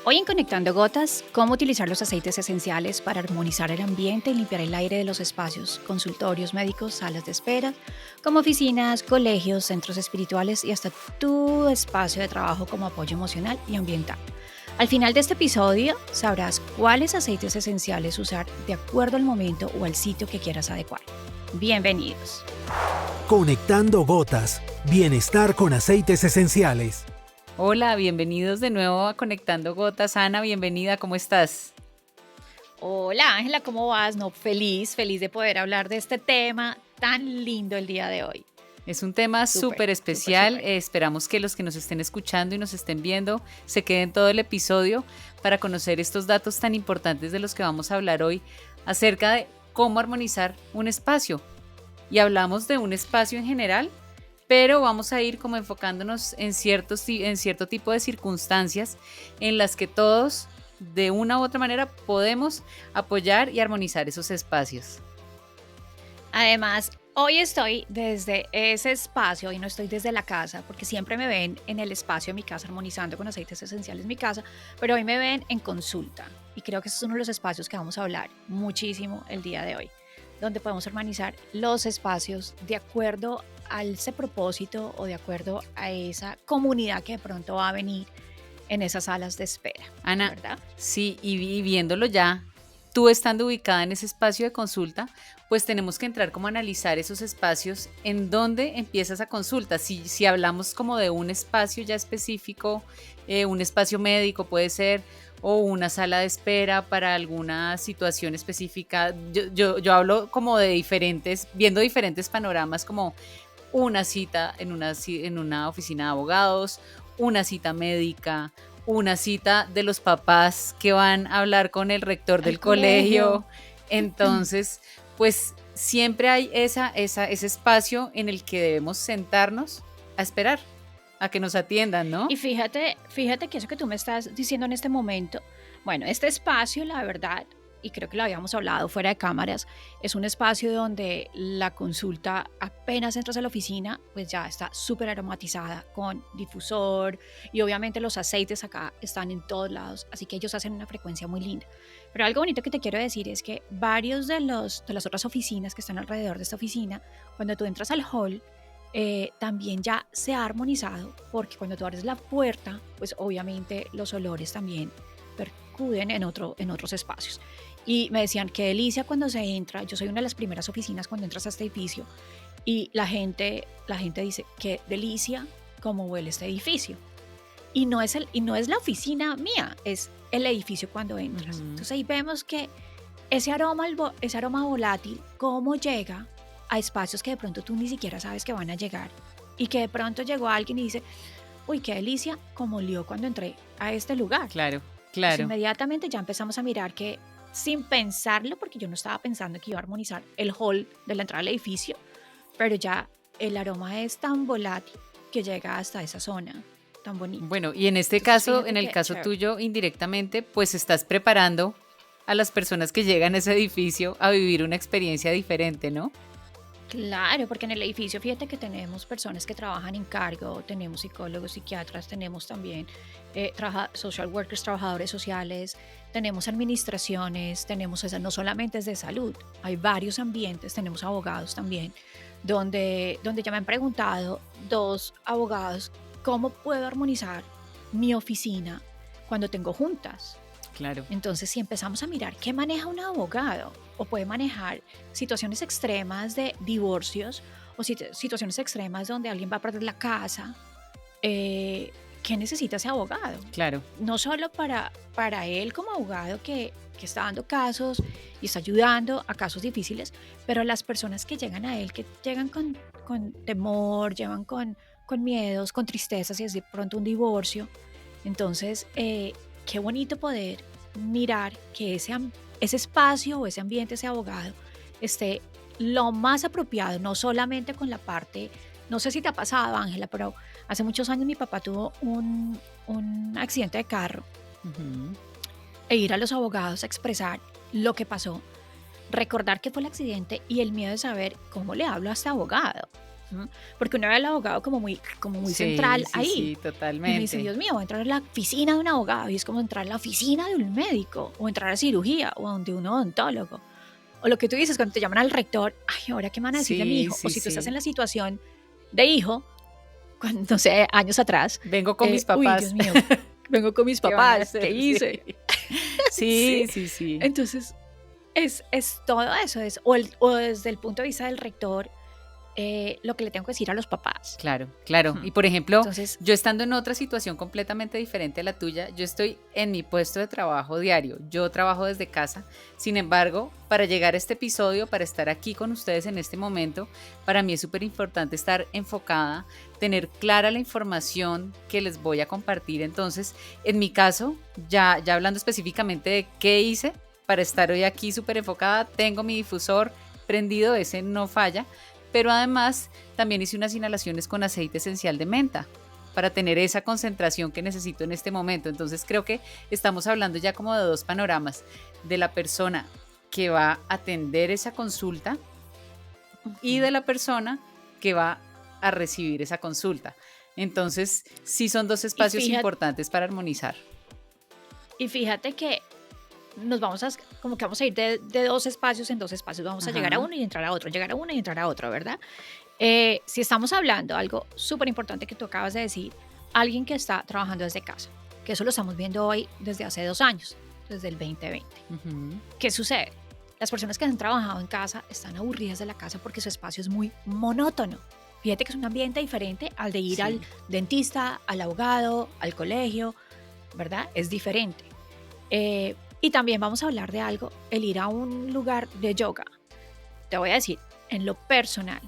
Hoy en Conectando Gotas, cómo utilizar los aceites esenciales para armonizar el ambiente y limpiar el aire de los espacios, consultorios médicos, salas de espera, como oficinas, colegios, centros espirituales y hasta tu espacio de trabajo como apoyo emocional y ambiental. Al final de este episodio sabrás cuáles aceites esenciales usar de acuerdo al momento o al sitio que quieras adecuar. Bienvenidos. Conectando Gotas. Bienestar con aceites esenciales. Hola, bienvenidos de nuevo a Conectando Gotas. Ana, bienvenida, ¿cómo estás? Hola Ángela, ¿cómo vas? No, feliz de poder hablar de este tema tan lindo el día de hoy. Es un tema súper especial. Súper. Esperamos que los que nos estén escuchando y nos estén viendo se queden todo el episodio para conocer estos datos tan importantes de los que vamos a hablar hoy acerca de cómo armonizar un espacio. Y hablamos de un espacio en general, pero vamos a ir como enfocándonos en cierto tipo de circunstancias en las que todos, de una u otra manera, podemos apoyar y armonizar esos espacios. Además, hoy estoy desde ese espacio y no estoy desde la casa, porque siempre me ven en el espacio de mi casa armonizando con aceites esenciales en mi casa, pero hoy me ven en consulta y creo que ese es uno de los espacios que vamos a hablar muchísimo el día de hoy, donde podemos armonizar los espacios de acuerdo a ese propósito o de acuerdo a esa comunidad que de pronto va a venir en esas salas de espera. Ana, ¿Verdad? sí, y viéndolo ya, tú estando ubicada en ese espacio de consulta, pues tenemos que entrar como a analizar esos espacios en donde empieza esa consulta. Si hablamos como de un espacio ya específico, un espacio médico puede ser, o una sala de espera para alguna situación específica. Yo hablo como de viendo diferentes panoramas, como una cita en una oficina de abogados, una cita médica, una cita de los papás que van a hablar con el rector del Al colegio. colegio. Entonces, pues siempre hay ese espacio en el que debemos sentarnos a esperar a que nos atiendan, ¿no? Y fíjate que eso que tú me estás diciendo en este momento, bueno, este espacio, la verdad, y creo que lo habíamos hablado fuera de cámaras, es un espacio donde la consulta apenas entras a la oficina, pues ya está súper aromatizada con difusor y obviamente los aceites acá están en todos lados, así que ellos hacen una frecuencia muy linda. Pero algo bonito que te quiero decir es que varios de las otras oficinas que están alrededor de esta oficina, cuando tú entras al hall, también ya se ha armonizado porque cuando tú abres la puerta, pues obviamente los olores también percuden en otros espacios. Y me decían, qué delicia cuando se entra, yo soy una de las primeras oficinas cuando entras a este edificio y la gente dice, qué delicia cómo huele este edificio. Y no es la oficina mía, es el edificio cuando entras. Ujú. Entonces ahí vemos que ese aroma volátil, cómo llega a espacios que de pronto tú ni siquiera sabes que van a llegar y que de pronto llegó alguien y dice, uy, qué delicia, como olió cuando entré a este lugar. Claro, Pues claro. inmediatamente ya empezamos a mirar que sin pensarlo, porque yo no estaba pensando que iba a armonizar el hall de la entrada al edificio, pero ya el aroma es tan volátil que llega hasta esa zona tan bonita. Bueno, y en este Entonces caso, fíjate en el que caso chévere. tuyo, indirectamente, pues estás preparando a las personas que llegan a ese edificio a vivir una experiencia diferente, ¿no? Claro, porque en el edificio, fíjate que tenemos personas que trabajan en cargo, tenemos psicólogos, psiquiatras, tenemos también social workers, trabajadores sociales, tenemos administraciones, tenemos esa, no solamente es de salud, hay varios ambientes, tenemos abogados también, donde ya me han preguntado dos abogados, ¿cómo puedo armonizar mi oficina cuando tengo juntas? Claro. Entonces, si empezamos a mirar qué maneja un abogado o puede manejar situaciones extremas de divorcios o situaciones extremas donde alguien va a perder la casa, eh, ¿qué necesita ese abogado? Claro. No solo para él como abogado que está dando casos y está ayudando a casos difíciles, pero las personas que llegan a él, que llegan con temor, llevan con miedos, con tristezas y es de pronto un divorcio. Entonces, qué bonito poder mirar que ese espacio o ese ambiente, ese abogado, esté lo más apropiado, no solamente con la parte, no sé si te ha pasado, Ángela, pero hace muchos años mi papá tuvo un accidente de carro Ujú. e ir a los abogados a expresar lo que pasó, recordar qué fue el accidente y el miedo de saber cómo le hablo a este abogado. ¿m? Porque uno ve al abogado como muy Sí, central sí, ahí. sí, Y uno dice, totalmente. Dios mío, voy a entrar a la oficina de un abogado y es como entrar a la oficina de un médico o entrar a cirugía o donde un odontólogo. O lo que tú dices cuando te llaman al rector, ay, ¿ahora qué me van a decir de mi Sí, hijo? O sí, si tú estás en sí. la situación de hijo, cuando, no sé, años atrás, Vengo con mis uy, Dios papás. mío, vengo con mis ¿Qué van a papás, ¿qué hacer? Sí. hice? Sí. Sí, sí, sí. Entonces, es todo eso, o desde el punto de vista del rector, lo que le tengo que decir a los papás. Claro, claro. Ujú. Y por ejemplo, Entonces, yo estando en otra situación completamente diferente a la tuya, yo estoy en mi puesto de trabajo diario, yo trabajo desde casa. Sin embargo, para llegar a este episodio, para estar aquí con ustedes en este momento, para mí es súper importante estar enfocada, tener clara la información que les voy a compartir. Entonces, en mi caso, ya hablando específicamente de qué hice para estar hoy aquí súper enfocada, tengo mi difusor prendido, ese no falla, pero además también hice unas inhalaciones con aceite esencial de menta para tener esa concentración que necesito en este momento. Entonces creo que estamos hablando ya como de dos panoramas, de la persona que va a atender esa consulta y ujú. de la persona que va a recibir esa consulta. Entonces sí son dos Y espacios fíjate, importantes para armonizar. y fíjate que nos vamos a, como que vamos a ir de dos espacios en dos espacios, vamos a llegar a Ajá. uno y entrar a otro, llegar a uno y entrar a otro, ¿verdad? Si estamos hablando, algo súper importante que tú acabas de decir, alguien que está trabajando desde casa, que eso lo estamos viendo hoy desde hace 2 años, desde el 2020. Ujú. ¿Qué sucede? Las personas que han trabajado en casa están aburridas de la casa porque su espacio es muy monótono. Fíjate que es un ambiente diferente al de ir al Sí, dentista, al abogado, al colegio, ¿verdad? Es diferente. Y también vamos a hablar de algo, el ir a un lugar de yoga. Te voy a decir, en lo personal,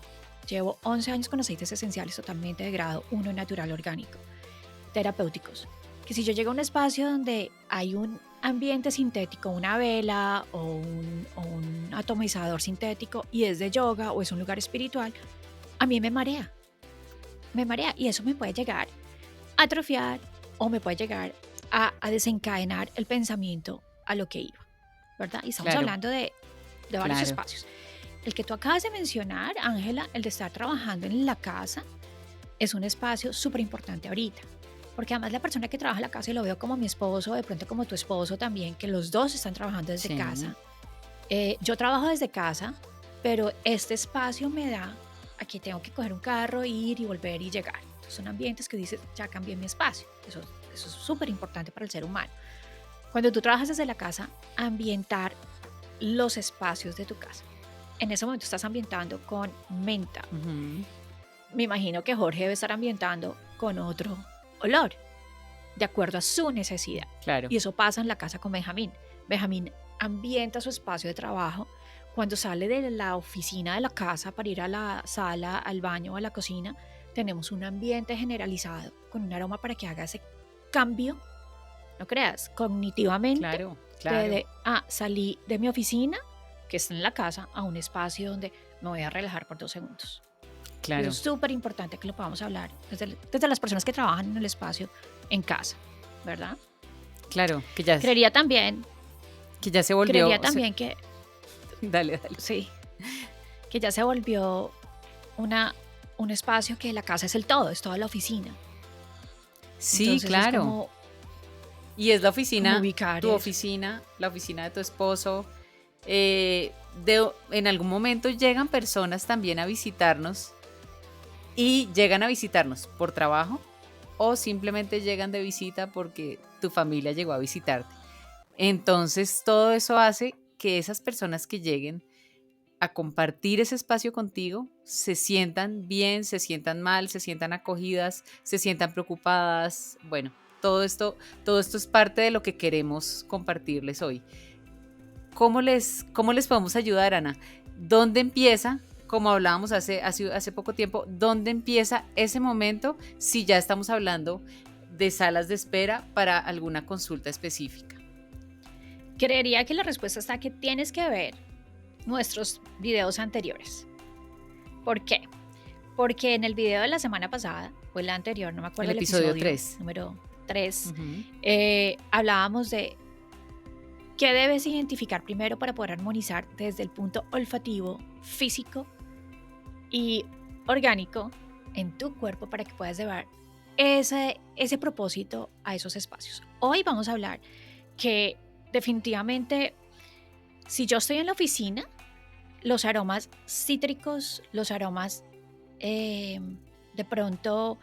llevo 11 años con aceites esenciales totalmente de grado 1 natural orgánico, terapéuticos. Que si yo llego a un espacio donde hay un ambiente sintético, una vela o un atomizador sintético y es de yoga o es un lugar espiritual, a mí me marea y eso me puede llegar a atrofiar o me puede llegar a desencadenar el pensamiento a lo que iba, ¿verdad? Y estamos claro, hablando de varios claro. espacios. El que tú acabas de mencionar, Ángela, el de estar trabajando en la casa, es un espacio súper importante ahorita. Porque además la persona que trabaja en la casa, y lo veo como mi esposo, de pronto como tu esposo también, que los dos están trabajando desde Sí, casa. Yo trabajo desde casa, pero este espacio me da, aquí tengo que coger un carro, ir y volver y llegar. Entonces son ambientes que dices, ya cambié mi espacio. Eso es súper importante para el ser humano. Cuando tú trabajas desde la casa, ambientar los espacios de tu casa. En ese momento estás ambientando con menta. ujú, Me imagino que Jorge debe estar ambientando con otro olor, de acuerdo a su necesidad. claro, Y eso pasa en la casa con Benjamín. Benjamín ambienta su espacio de trabajo. Cuando sale de la oficina de la casa para ir a la sala, al baño o a la cocina, tenemos un ambiente generalizado con un aroma para que haga ese cambio, no creas, cognitivamente, claro, claro, salí de mi oficina, que está en la casa, a un espacio donde me voy a relajar por 2 segundos. Y eso claro, es súper importante que lo podamos hablar desde las personas que trabajan en el espacio en casa, ¿verdad? claro, Creería también, que ya se creería volvió, también que, dale, dale. sí, que ya se volvió una, un espacio que la casa es el todo, es toda la oficina. Sí, Entonces es claro. Y es como ubicar tu eso. oficina, la oficina de tu esposo. En algún momento llegan personas también a visitarnos y llegan a visitarnos por trabajo o simplemente llegan de visita porque tu familia llegó a visitarte. Entonces, todo eso hace que esas personas que lleguen a compartir ese espacio contigo se sientan bien, se sientan mal, se sientan acogidas, se sientan preocupadas. Bueno, todo esto es parte de lo que queremos compartirles hoy. ¿Cómo les podemos ayudar, Ana? ¿Dónde empieza? Como hablábamos hace poco tiempo, ¿dónde empieza ese momento si ya estamos hablando de salas de espera para alguna consulta específica? Creería que la respuesta está que tienes que ver nuestros videos anteriores. ¿Por qué? Porque en el video de la semana pasada, o el anterior, no me El acuerdo el episodio episodio 3. número 3, Ujú. hablábamos de qué debes identificar primero para poder armonizar desde el punto olfativo, físico y orgánico en tu cuerpo para que puedas llevar ese propósito a esos espacios. Hoy vamos a hablar que definitivamente, si yo estoy en la oficina, los aromas cítricos, los aromas de pronto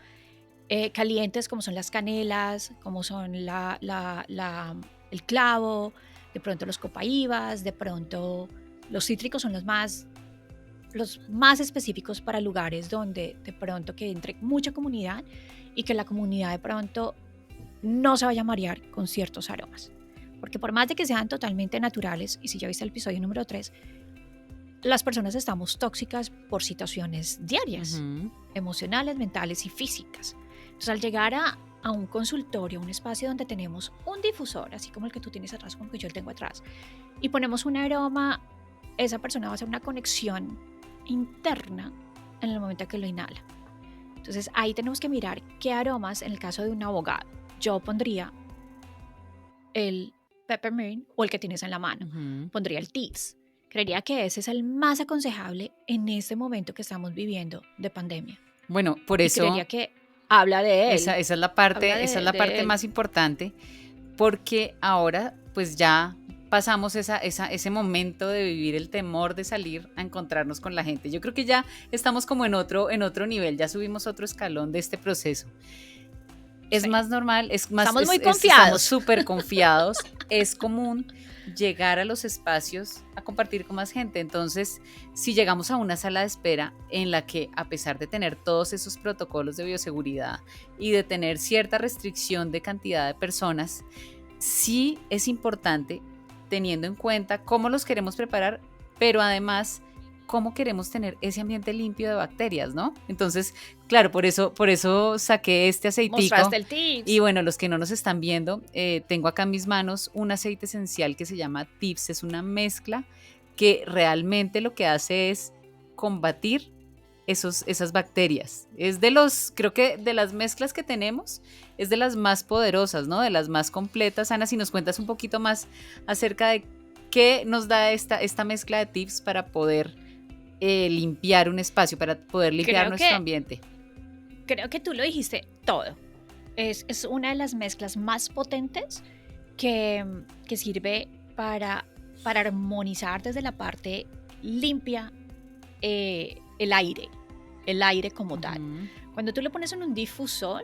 calientes, como son las canelas, como son el clavo, de pronto los copaíbas, de pronto los cítricos son los más específicos para lugares donde de pronto que entre mucha comunidad y que la comunidad de pronto no se vaya a marear con ciertos aromas. Porque por más de que sean totalmente naturales, y si ya viste el episodio número 3, las personas estamos tóxicas por situaciones diarias, emocionales, mentales y físicas. Entonces, al llegar a un consultorio, un espacio donde tenemos un difusor, así como el que tú tienes atrás, como que yo tengo atrás, y ponemos un aroma, esa persona va a hacer una conexión interna en el momento que lo inhala. Entonces, ahí tenemos que mirar qué aromas, en el caso de un abogado, yo pondría el peppermint o el que tienes en la mano, pondría el teas. Creería que ese es el más aconsejable en este momento que estamos viviendo de pandemia. Bueno, por eso... Y creería que habla de él. Esa es la parte más importante, porque ahora pues ya pasamos ese momento de vivir el temor de salir a encontrarnos con la gente. Yo creo que ya estamos como en otro nivel, ya subimos otro escalón de este proceso. Es más normal, estamos muy confiados. Estamos súper confiados. Es común llegar a los espacios a compartir con más gente. Entonces, si llegamos a una sala de espera en la que, a pesar de tener todos esos protocolos de bioseguridad y de tener cierta restricción de cantidad de personas, sí es importante, teniendo en cuenta cómo los queremos preparar, pero además cómo queremos tener ese ambiente limpio de bacterias, ¿no? Entonces, claro, por eso saqué este aceitico. Mostraste el tips. Y bueno, los que no nos están viendo, tengo acá en mis manos un aceite esencial que se llama Tips. Es una mezcla que realmente lo que hace es combatir esas bacterias. Es creo que de las mezclas que tenemos, es de las más poderosas, ¿no? De las más completas. Ana, si nos cuentas un poquito más acerca de qué nos da esta mezcla de Tips para poder limpiar un espacio, para poder limpiar nuestro ambiente. Creo que tú lo dijiste todo. Es una de las mezclas más potentes que sirve para armonizar desde la parte limpia el aire como tal. Cuando tú lo pones en un difusor,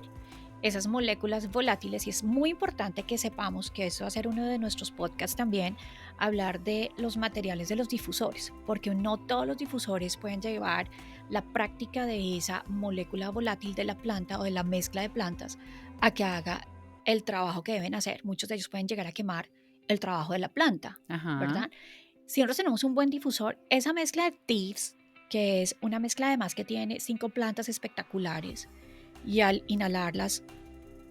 esas moléculas volátiles, y es muy importante que sepamos que eso va a ser uno de nuestros podcasts también, hablar de los materiales de los difusores, porque no todos los difusores pueden llevar la práctica de esa molécula volátil de la planta o de la mezcla de plantas a que haga el trabajo que deben hacer. Muchos de ellos pueden llegar a quemar el trabajo de la planta, ¿verdad? Si nosotros tenemos un buen difusor, esa mezcla de Tips, que es una mezcla además que tiene 5 plantas espectaculares, y al inhalarlas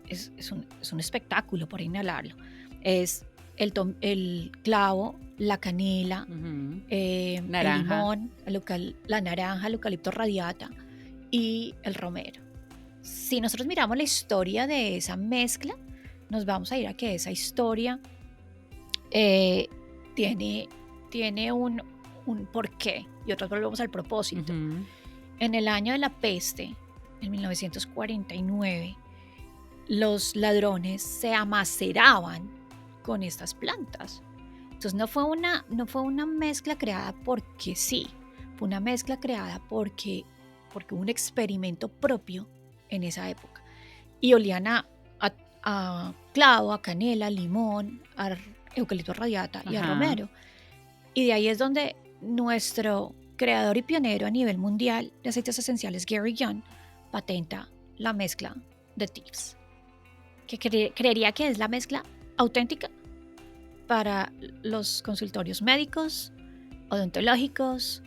es un espectáculo por inhalarlo. Es el clavo, la canela, el limón, la naranja, el eucalipto radiata y el romero. Si nosotros miramos la historia de esa mezcla, nos vamos a ir a que esa historia tiene un porqué, y otros volvemos al propósito. En el año de la peste, en 1949, los ladrones se amaceraban con estas plantas. Entonces no fue una mezcla creada porque sí, fue una mezcla creada porque hubo un experimento propio en esa época. Y olían a clavo, a canela, limón, a eucalipto radiata y a romero. Y de ahí es donde nuestro creador y pionero a nivel mundial de aceites esenciales, Gary Young, patenta la mezcla de Tips, que creería que es la mezcla auténtica para los consultorios médicos, odontológicos,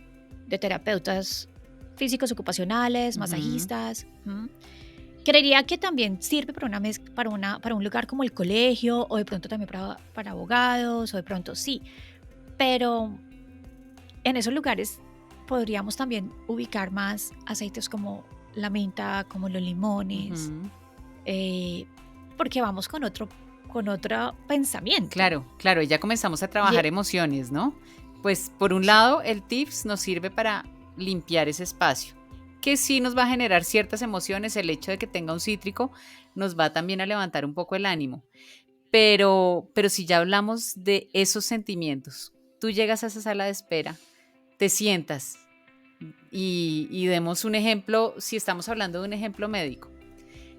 de terapeutas físicos ocupacionales, masajistas. Creería que también sirve para un lugar como el colegio, o de pronto también para abogados, o de pronto sí, pero en esos lugares podríamos también ubicar más aceites como la menta, como los limones, porque vamos con otro pensamiento. Claro, y ya comenzamos a trabajar emociones, ¿no? Pues por un lado el Tips nos sirve para limpiar ese espacio, que sí nos va a generar ciertas emociones. El hecho de que tenga un cítrico nos va también a levantar un poco el ánimo. Pero si ya hablamos de esos sentimientos, tú llegas a esa sala de espera, te sientas y demos un ejemplo, si estamos hablando de un ejemplo médico.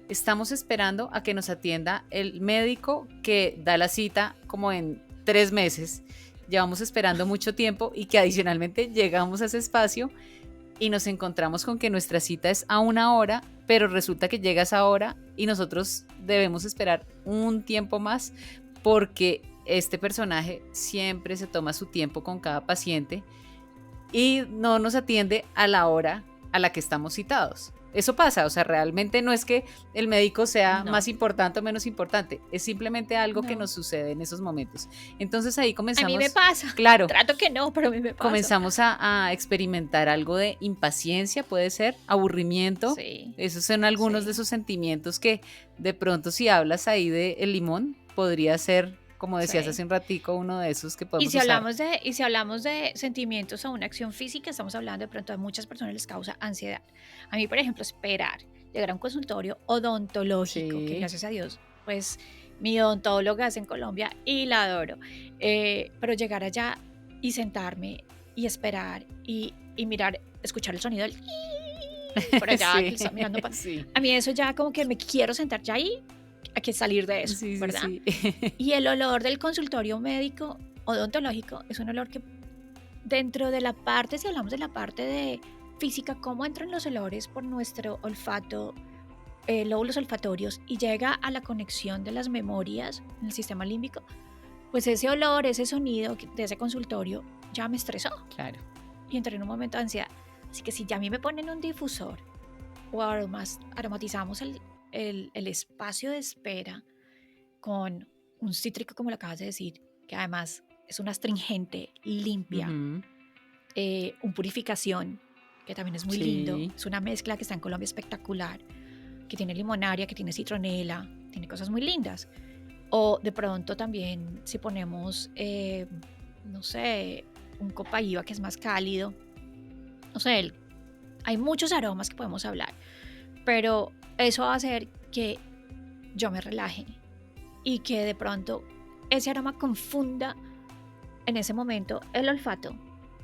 Estamos esperando a que nos atienda el médico que da la cita como en 3 meses. Llevamos esperando mucho tiempo y que adicionalmente llegamos a ese espacio y nos encontramos con que nuestra cita es a 1 hora, pero resulta que llega esa hora y nosotros debemos esperar un tiempo más porque este personaje siempre se toma su tiempo con cada paciente y no nos atiende a la hora a la que estamos citados. Eso pasa, o sea, realmente no es que el médico sea No, más importante o menos importante, es simplemente algo que no. nos sucede en esos momentos. Entonces ahí A mí me comenzamos, pasa. claro, Trato que no, pero a mí me pasa. comenzamos a experimentar algo de impaciencia, puede ser, aburrimiento. Sí, Esos son algunos de sí, esos sentimientos que de pronto si hablas ahí de el limón, podría ser, como decías sí. hace un ratico, uno de esos que Y podemos si usar. hablamos de, y si hablamos de sentimientos o una acción física, estamos hablando de pronto a muchas personas les causa ansiedad. A mí, por ejemplo, esperar, llegar a un consultorio odontológico, que Sí, gracias a Dios, pues mi odontóloga es en Colombia y la adoro. Pero llegar allá y sentarme y esperar y mirar, escuchar el sonido del por allá que sí, está mirando. sí, A mí eso ya como que me quiero sentar ya ahí, hay que salir de eso, sí, sí, ¿verdad? sí. Y el olor del consultorio médico odontológico es un olor que dentro de la parte, si hablamos de la parte de física, cómo entran los olores por nuestro olfato, lóbulos olfatorios y llega a la conexión de las memorias en el sistema límbico, pues ese olor, ese sonido de ese consultorio ya me estresó Claro, y entré en un momento de ansiedad. Así que si ya a mí me ponen un difusor o aromatizamos el espacio de espera con un cítrico, como lo acabas de decir, que además es una astringente limpia, ujú, un purificación, que también es muy lindo. sí, Es una mezcla que está en Colombia espectacular, que tiene limonaria, que tiene citronela, tiene cosas muy lindas. O de pronto también si ponemos, no sé, un copaíba que es más cálido, no sé, hay muchos aromas que podemos hablar, pero eso va a hacer que yo me relaje y que de pronto ese aroma confunda en ese momento el olfato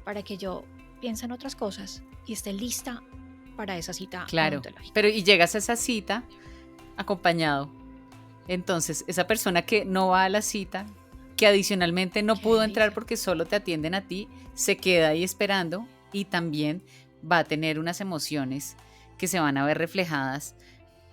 para que yo piense en otras cosas y esté lista para esa cita claro. odontológica. Pero y llegas a esa cita acompañado. Entonces, esa persona que no va a la cita, que adicionalmente no Qué pudo entrar delicia. porque solo te atienden a ti, se queda ahí esperando y también va a tener unas emociones que se van a ver reflejadas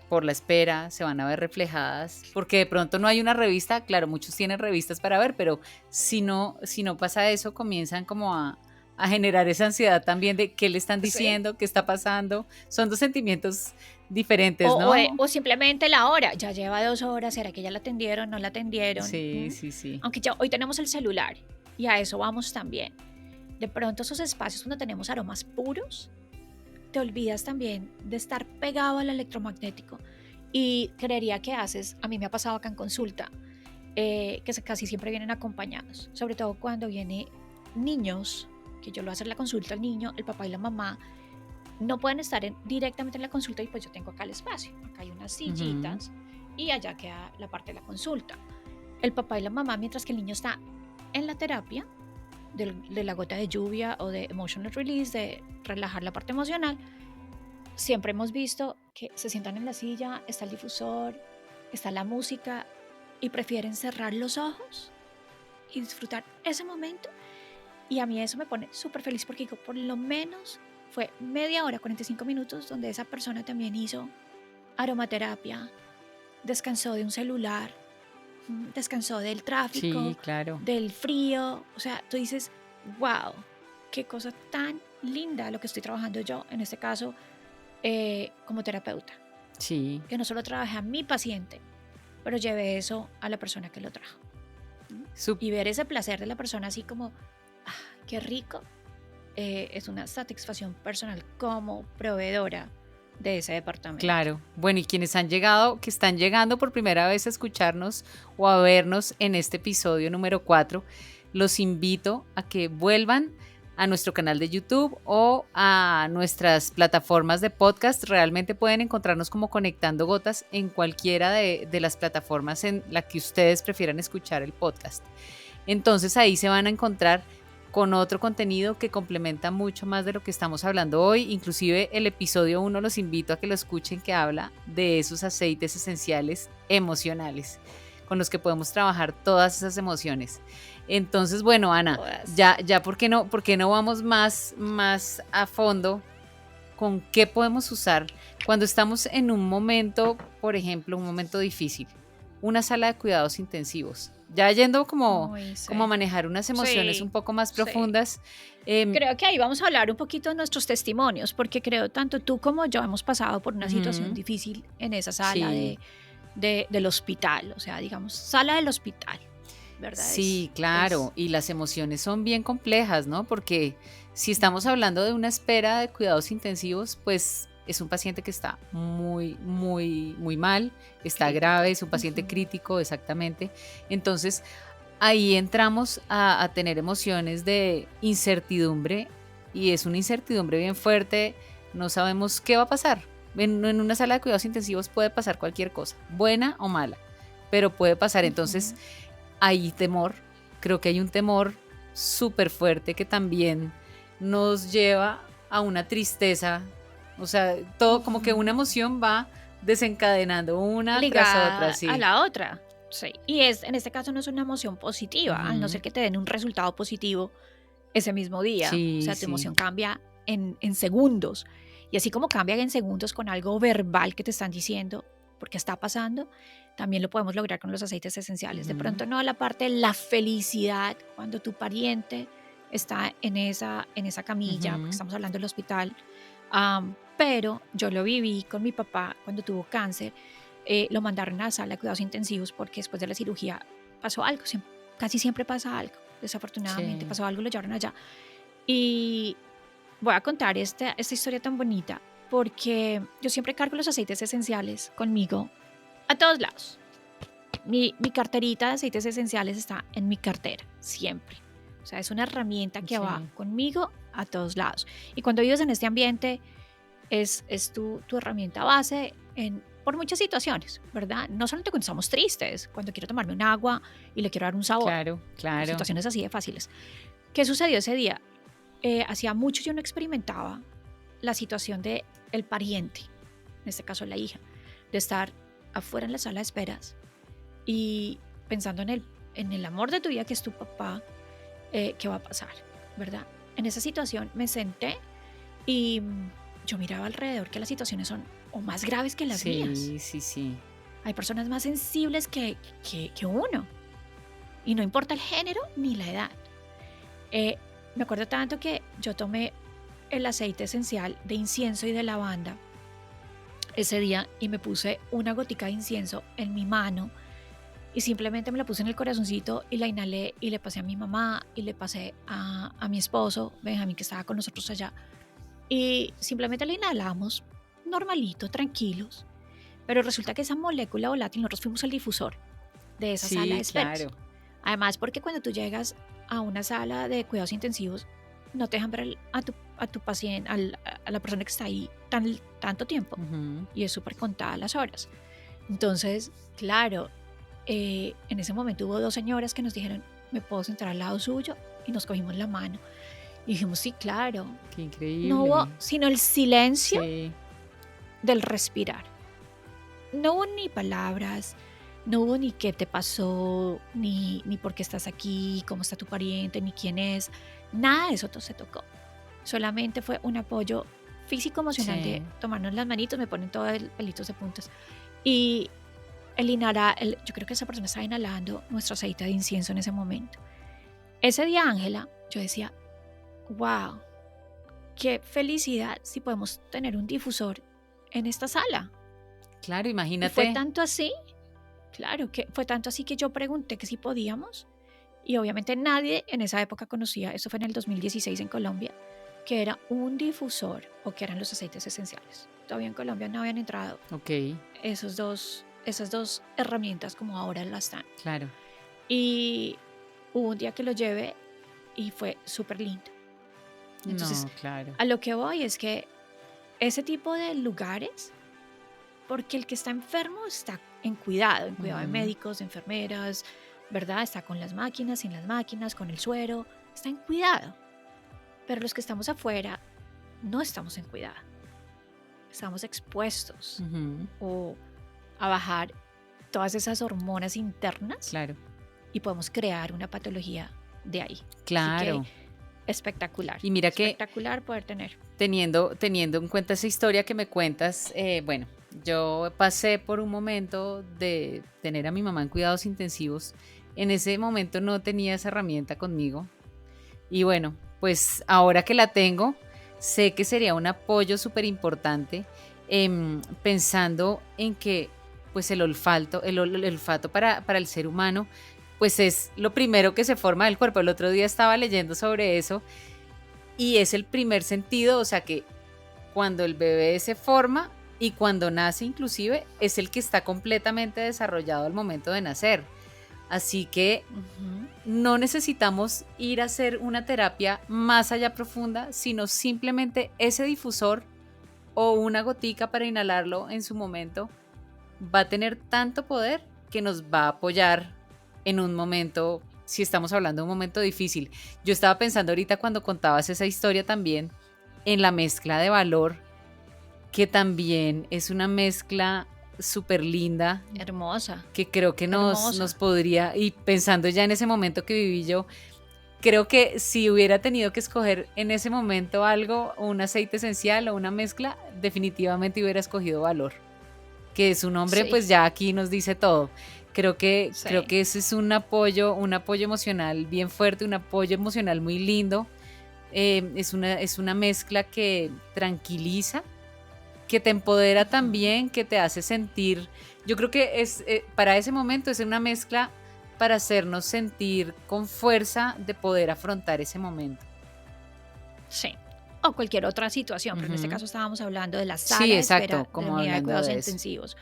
por la espera, se van a ver reflejadas, porque de pronto no hay una revista, claro, muchos tienen revistas para ver, pero si no pasa eso, comienzan como a generar esa ansiedad también de qué le están Sí. diciendo, qué está pasando. Son dos sentimientos diferentes, O ¿no? simplemente la hora, ya lleva 2 horas, ¿será que ya la atendieron? ¿No la atendieron? Sí, sí, sí. Aunque ya hoy tenemos el celular y a eso vamos también. De pronto esos espacios donde tenemos aromas puros, te olvidas también de estar pegado al electromagnético y creería que haces, a mí me ha pasado acá en consulta, casi siempre vienen acompañados, sobre todo cuando vienen niños, que yo lo voy a hacer la consulta al niño, el papá y la mamá, no pueden estar directamente en la consulta y pues yo tengo acá el espacio, acá hay unas Ujú. sillitas y allá queda la parte de la consulta. El papá y la mamá, mientras que el niño está en la terapia de la gota de lluvia o de emotional release, de relajar la parte emocional, siempre hemos visto que se sientan en la silla, está el difusor, está la música y prefieren cerrar los ojos y disfrutar ese momento. Y a mí eso me pone súper feliz porque digo, por lo menos fue media hora, 45 minutos, donde esa persona también hizo aromaterapia, descansó de un celular, descansó del tráfico, Sí, claro. del frío. O sea, tú dices, wow, qué cosa tan linda lo que estoy trabajando yo, en este caso, como terapeuta. Sí. Que no solo trabajé a mi paciente, pero llevé eso a la persona que lo trajo. ¿Mm? Sup- Y ver ese placer de la persona así como, ah, qué rico, es una satisfacción personal como proveedora de ese departamento. claro. Bueno, y quienes han llegado, que están llegando por primera vez a escucharnos o a vernos en este episodio número 4, los invito a que vuelvan a nuestro canal de YouTube o a nuestras plataformas de podcast. Realmente pueden encontrarnos como Conectando Gotas en cualquiera de las plataformas en la que ustedes prefieran escuchar el podcast. Entonces ahí se van a encontrar con otro contenido que complementa mucho más de lo que estamos hablando hoy. Inclusive el episodio 1 los invito a que lo escuchen, que habla de esos aceites esenciales emocionales con los que podemos trabajar todas esas emociones. Entonces, bueno, Ana, ya ¿por qué no vamos más a fondo con qué podemos usar cuando estamos en un momento, por ejemplo, un momento difícil? Una sala de cuidados intensivos. Ya yendo como a manejar unas emociones un poco más profundas. Creo que ahí vamos a hablar un poquito de nuestros testimonios, porque creo tanto tú como yo hemos pasado por una situación difícil en esa sala del hospital, o sea, digamos, sala del hospital, ¿verdad? Sí, claro, y las emociones son bien complejas, ¿no? Porque si estamos hablando de una espera de cuidados intensivos, pues es un paciente que está muy mal, está crítico, grave, es un paciente crítico, exactamente. Entonces, ahí entramos a tener emociones de incertidumbre, y es una incertidumbre bien fuerte, no sabemos qué va a pasar. En una sala de cuidados intensivos puede pasar cualquier cosa, buena o mala, pero puede pasar. Entonces, hay temor, creo que hay un temor súper fuerte que también nos lleva a una tristeza. O sea, todo como que una emoción va desencadenando una ligada tras otra. Sí. A la otra. Sí. Y en este caso no es una emoción positiva, al no ser que te den un resultado positivo ese mismo día. Sí, o sea, tu emoción cambia en segundos. Y así como cambian en segundos con algo verbal que te están diciendo, porque está pasando, también lo podemos lograr con los aceites esenciales. De pronto no a la parte de la felicidad, cuando tu pariente está en esa camilla, porque estamos hablando del hospital, pero yo lo viví con mi papá cuando tuvo cáncer. Lo mandaron a la sala de cuidados intensivos porque después de la cirugía pasó algo, casi siempre pasa algo, desafortunadamente pasó algo, lo llevaron allá. Y voy a contar esta historia tan bonita porque yo siempre cargo los aceites esenciales conmigo a todos lados. Mi carterita de aceites esenciales está en mi cartera, siempre. O sea, es una herramienta que va conmigo a todos lados. Y cuando vives en este ambiente, es tu herramienta base por muchas situaciones, ¿verdad? No solamente cuando estamos tristes, cuando quiero tomarme un agua y le quiero dar un sabor. Claro. Situaciones así de fáciles. ¿Qué sucedió ese día? Hacía mucho yo no experimentaba la situación de el pariente, en este caso la hija, de estar afuera en la sala de esperas y pensando en el amor de tu vida, que es tu papá, qué va a pasar, ¿verdad? En esa situación me senté y yo miraba alrededor que las situaciones son o más graves que las mías. Sí. Hay personas más sensibles que uno, y no importa el género ni la edad. Me acuerdo tanto que yo tomé el aceite esencial de incienso y de lavanda ese día y me puse una gotica de incienso en mi mano y simplemente me la puse en el corazoncito y la inhalé y le pasé a mi mamá y le pasé a mi esposo, Benjamín, que estaba con nosotros allá, y simplemente la inhalamos normalito, tranquilos, pero resulta que esa molécula volátil, nosotros fuimos el difusor de esa sala de esperas. Claro. Además, porque cuando tú llegas a una sala de cuidados intensivos, no te dejan ver a tu paciente, a la persona que está ahí tanto tiempo, y es súper contada las horas. Entonces, claro, en ese momento hubo dos señoras que nos dijeron, ¿me puedo sentar al lado suyo? Y nos cogimos la mano y dijimos, sí, claro. Qué increíble. No hubo sino el silencio del respirar. No hubo ni palabras, no hubo ni qué te pasó, ni por qué estás aquí, cómo está tu pariente, ni quién es. Nada de eso se tocó. Solamente fue un apoyo físico, emocional de tomarnos las manitos, me ponen todos los pelitos de puntas. Y el inhalar, yo creo que esa persona estaba inhalando nuestro aceite de incienso en ese momento. Ese día, Ángela, yo decía, wow, qué felicidad si podemos tener un difusor en esta sala. Claro, imagínate. Y fue tanto así, que yo pregunté que si podíamos, y obviamente nadie en esa época conocía, eso fue en el 2016 en Colombia, que era un difusor o que eran los aceites esenciales. Todavía en Colombia no habían entrado esas dos herramientas como ahora las están. Claro. Y hubo un día que lo llevé y fue súper lindo. Entonces, No, claro. a lo que voy es que ese tipo de lugares, porque el que está enfermo está en cuidado de Ujú. médicos, de enfermeras, ¿verdad? Está con las máquinas, sin las máquinas, con el suero, está en cuidado. Pero los que estamos afuera no estamos en cuidado, estamos expuestos Ujú. o a bajar todas esas hormonas internas Claro, y podemos crear una patología de ahí. Así que claro. espectacular, Y mira que espectacular poder tener. teniendo en cuenta esa historia que me cuentas, bueno, yo pasé por un momento de tener a mi mamá en cuidados intensivos. En ese momento no tenía esa herramienta conmigo. Y bueno, pues ahora que la tengo, sé que sería un apoyo súper importante, pensando en que pues el olfato para el ser humano, pues es lo primero que se forma del cuerpo. El otro día estaba leyendo sobre eso y es el primer sentido, o sea que cuando el bebé se forma y cuando nace inclusive, es el que está completamente desarrollado al momento de nacer. Así que Ujú. no necesitamos ir a hacer una terapia más allá profunda, sino simplemente ese difusor o una gotica para inhalarlo en su momento va a tener tanto poder que nos va a apoyar en un momento, si estamos hablando de un momento difícil. Yo estaba pensando ahorita cuando contabas esa historia también en la mezcla de valor, que también es una mezcla súper linda, Hermosa, que creo que nos hermosa. podría, y pensando ya en ese momento que viví yo, creo que si hubiera tenido que escoger en ese momento algo, un aceite esencial o una mezcla, definitivamente hubiera escogido valor, que su nombre Sí, pues ya aquí nos dice todo. Creo sí. que ese es un apoyo emocional bien fuerte, un apoyo emocional muy lindo. Es una mezcla que tranquiliza, que te empodera Ujú. también, que te hace sentir. Yo creo que es para ese momento es una mezcla para hacernos sentir con fuerza de poder afrontar ese momento. Sí. O cualquier otra situación, pero en este Ujú. caso estábamos hablando de la Sí, sala de exacto, espera de como unidad de hablando cuidados de eso. intensivos.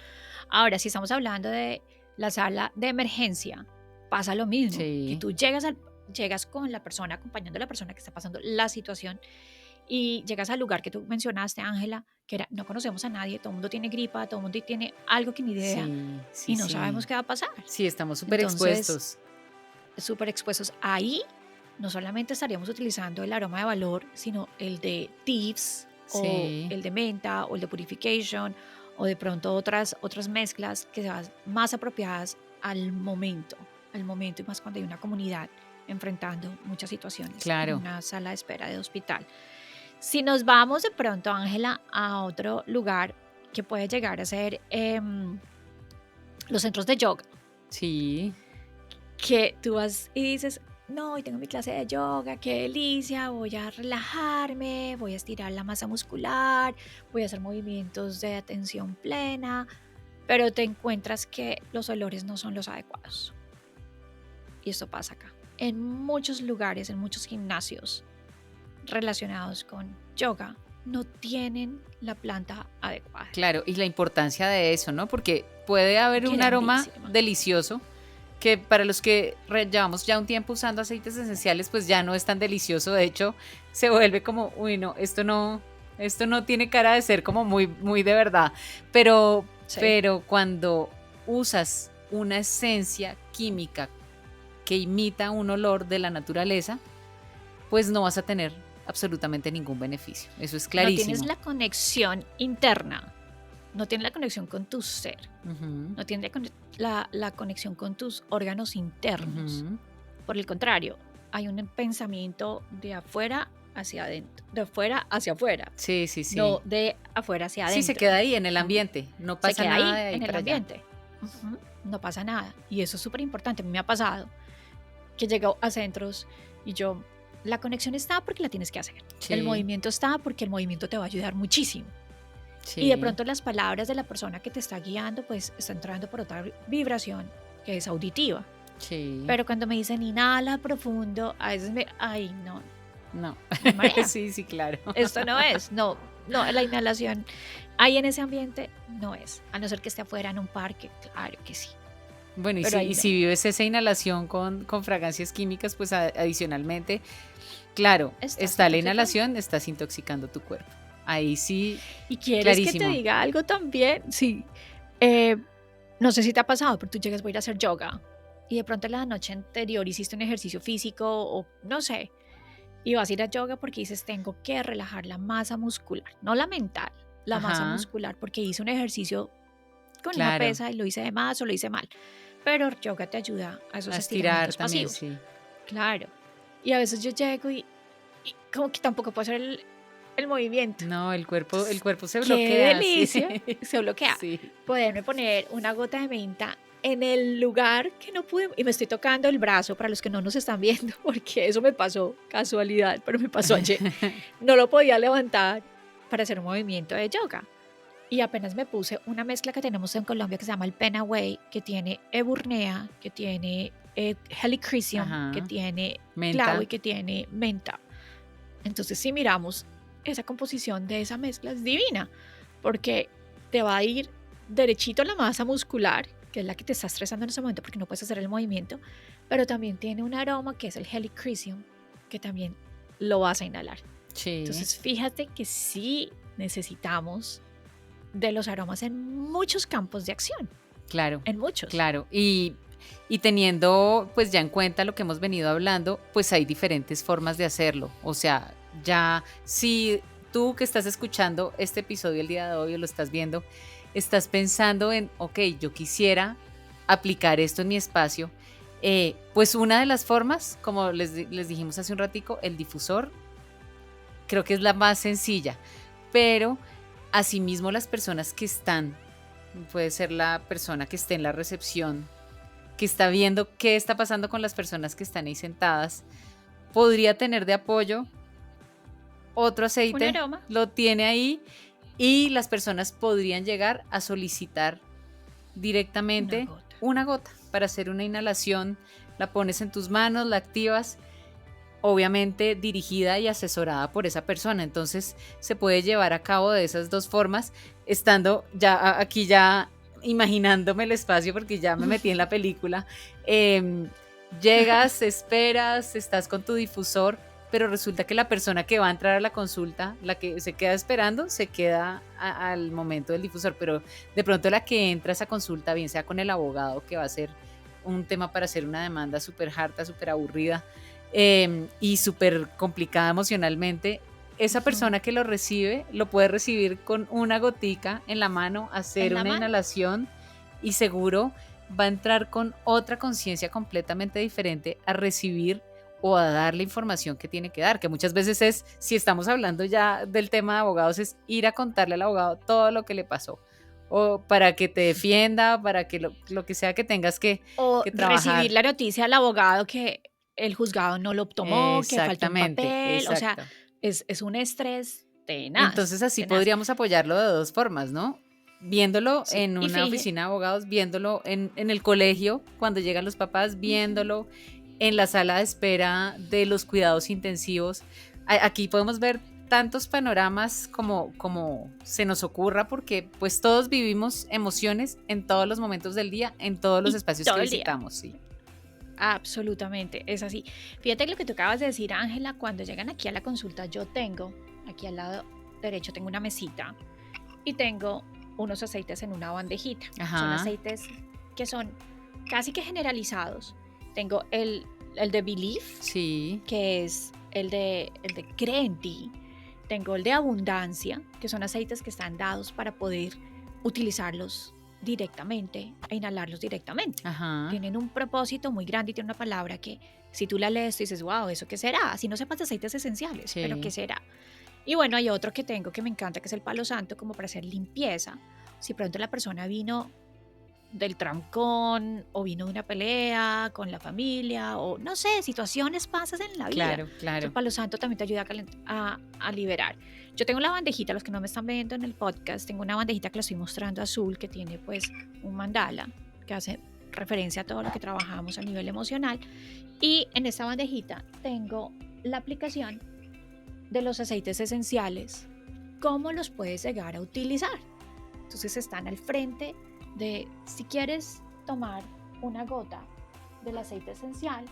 Ahora, si estamos hablando de la sala de emergencia, pasa lo mismo, que Sí, tú llegas con la persona, acompañando a la persona que está pasando la situación y llegas al lugar que tú mencionaste, Ángela, que era, no conocemos a nadie, todo el mundo tiene gripa, todo el mundo tiene algo que ni idea sí, sí, y no sabemos sí. qué va a pasar. Sí, estamos súper Entonces, expuestos. súper expuestos. Ahí no solamente estaríamos utilizando el aroma de valor, sino el de Thieves o Sí, el de menta o el de Purification o de pronto otras mezclas que sean más apropiadas al momento y más cuando hay una comunidad enfrentando muchas situaciones en claro. una sala de espera de hospital. Si nos vamos de pronto, Ángela, a otro lugar que puede llegar a ser los centros de yoga, Sí, que tú vas y dices, no, hoy tengo mi clase de yoga, qué delicia, voy a relajarme, voy a estirar la masa muscular, voy a hacer movimientos de atención plena, pero te encuentras que los olores no son los adecuados. Y esto pasa acá. En muchos lugares, en muchos gimnasios relacionados con yoga, no tienen la planta adecuada. claro. Y la importancia de eso, ¿no? Porque puede haber un aroma Grandísima. delicioso que para los que llevamos ya un tiempo usando aceites esenciales, pues ya no es tan delicioso. De hecho, se vuelve como, uy, no, esto no tiene cara de ser como muy, muy de verdad. Pero, Sí. pero cuando usas una esencia química que imita un olor de la naturaleza, pues no vas a tener absolutamente ningún beneficio. Eso es No tienes clarísimo. la conexión interna, no tienes la conexión con tu ser, Ujú, no tienes la conexión con tus órganos internos. ujú. Por el contrario, hay un pensamiento de afuera hacia adentro, de afuera hacia afuera, Sí, sí, no sí. de afuera hacia Sí, se adentro. queda ahí en el Ujú. ambiente, no Se pasa queda nada ahí, de ahí en el para allá. ambiente. Ujú. No pasa nada. Y eso es súper importante. A mí me ha pasado que llego a centros y yo, la conexión está porque la tienes que hacer. El Sí, movimiento está porque el movimiento te va a ayudar muchísimo. Y de sí, pronto las palabras de la persona que te está guiando, pues está entrando por otra vibración que es auditiva. sí. Pero cuando me dicen inhala profundo, a veces ay, no, No. me marea. Sí, sí, claro. Esto no es, no, no, la inhalación ahí en ese ambiente no es, a no ser que esté afuera en un parque, claro que sí. Bueno, pero y ahí no. si vives esa inhalación con fragancias químicas, pues adicionalmente, claro, Estás está la intoxicando. inhalación, estás intoxicando tu cuerpo. Ahí sí, ¿Y quieres que te clarísimo. diga algo también? Sí. Eh, no sé si te ha pasado, pero tú llegas a ir a hacer yoga y de pronto la noche anterior hiciste un ejercicio físico o no sé, y vas a ir a yoga porque dices, tengo que relajar la masa muscular, no la mental, la masa Ajá, muscular, porque hice un ejercicio con una claro. pesa y lo hice de más o lo hice mal. Pero yoga te ayuda a esos A estirar estiramientos también, pasivos. sí. Claro. Y a veces yo llego y como que tampoco puedo hacer el movimiento. No, el Entonces, cuerpo se qué bloquea, sí. delicia, se bloquea. Sí. Poderme poner una gota de menta en el lugar que no pude, y me estoy tocando el brazo para los que no nos están viendo, porque eso me pasó, casualidad, pero me pasó ayer. No lo podía levantar para hacer un movimiento de yoga. Y apenas me puse una mezcla que tenemos en Colombia que se llama el Penaway, que tiene eburnea, que tiene helichrysum, que Ajá. tiene clavo y Menta, que tiene menta. Entonces, si miramos esa composición de esa mezcla es divina, porque te va a ir derechito a la masa muscular, que es la que te está estresando en ese momento porque no puedes hacer el movimiento, pero también tiene un aroma que es el helichrysum, que también lo vas a inhalar. sí, Entonces, fíjate que sí necesitamos de los aromas en muchos campos de acción, claro, en muchos. claro. Y teniendo pues ya en cuenta lo que hemos venido hablando, pues hay diferentes formas de hacerlo. O sea, ya si tú que estás escuchando este episodio el día de hoy o lo estás viendo, estás pensando en, ok, yo quisiera aplicar esto en mi espacio, pues una de las formas, como les dijimos hace un ratico, el difusor, creo que es la más sencilla, pero asimismo las personas que están, puede ser la persona que esté en la recepción, que está viendo qué está pasando con las personas que están ahí sentadas, podría tener de apoyo otro Un aceite, aroma, lo tiene ahí y las personas podrían llegar a solicitar una directamente gota. una gota para hacer una inhalación, la pones en tus manos, la activas, obviamente dirigida y asesorada por esa persona. Entonces se puede llevar a cabo de esas dos formas, estando ya aquí ya imaginándome el espacio porque ya me metí en la película. Em, llegas, esperas, estás con tu difusor, pero resulta que la persona que va a entrar a la consulta, la que se queda esperando, se queda al momento del difusor, pero de pronto la que entra a esa consulta, bien sea con el abogado, que va a ser un tema para hacer una demanda súper harta, súper aburrida, y súper complicada emocionalmente, esa Ujú. persona que lo recibe lo puede recibir con una gotica en la mano, En hacer la una mano. inhalación y seguro va a entrar con otra conciencia completamente diferente a recibir o a dar la información que tiene que dar, que muchas veces es, si estamos hablando ya del tema de abogados, es ir a contarle al abogado todo lo que le pasó, o para que te defienda, para que lo que sea que tengas O que recibir trabajar. la noticia al abogado que el juzgado no lo tomó, que faltó un Exactamente, papel, o sea, exacto. es un estrés tenaz, Entonces así tenaz. podríamos apoyarlo de dos formas, ¿no? Viéndolo Sí, en y una fije, oficina de abogados, viéndolo en el colegio, cuando llegan los papás, ujú, viéndolo en la sala de espera de los cuidados intensivos. Aquí podemos ver tantos panoramas como se nos ocurra, porque pues todos vivimos emociones en todos los momentos del día, en todos los y espacios que todo el día. visitamos, sí. Absolutamente, es así. Fíjate lo que tú acabas de decir, Ángela, cuando llegan aquí a la consulta, yo tengo, aquí al lado derecho tengo una mesita y tengo unos aceites en una bandejita. Son Ajá, aceites que son casi que generalizados. Tengo el de Belief, sí, que es el de Cree en ti. Tengo el de Abundancia, que son aceites que están dados para poder utilizarlos directamente e inhalarlos directamente. ajá, Tienen un propósito muy grande y tienen una palabra que si tú la lees, tú dices, wow, ¿eso qué será? Así no sepas de aceites esenciales, pero ¿qué sí, será? Y bueno, hay otro que tengo que me encanta, que es el palo santo, como para hacer limpieza. Si pronto la persona vino del trancón o vino de una pelea con la familia o no sé, situaciones pasas en la vida. claro, Entonces, el claro. palo santo también te ayuda a liberar. Yo tengo la bandejita, los que no me están viendo en el podcast, tengo una bandejita que la estoy mostrando azul que tiene pues un mandala que hace referencia a todo lo que trabajamos a nivel emocional. Y en esta bandejita tengo la aplicación de los aceites esenciales, cómo los puedes llegar a utilizar. Entonces están al frente de si quieres tomar una gota del aceite esencial,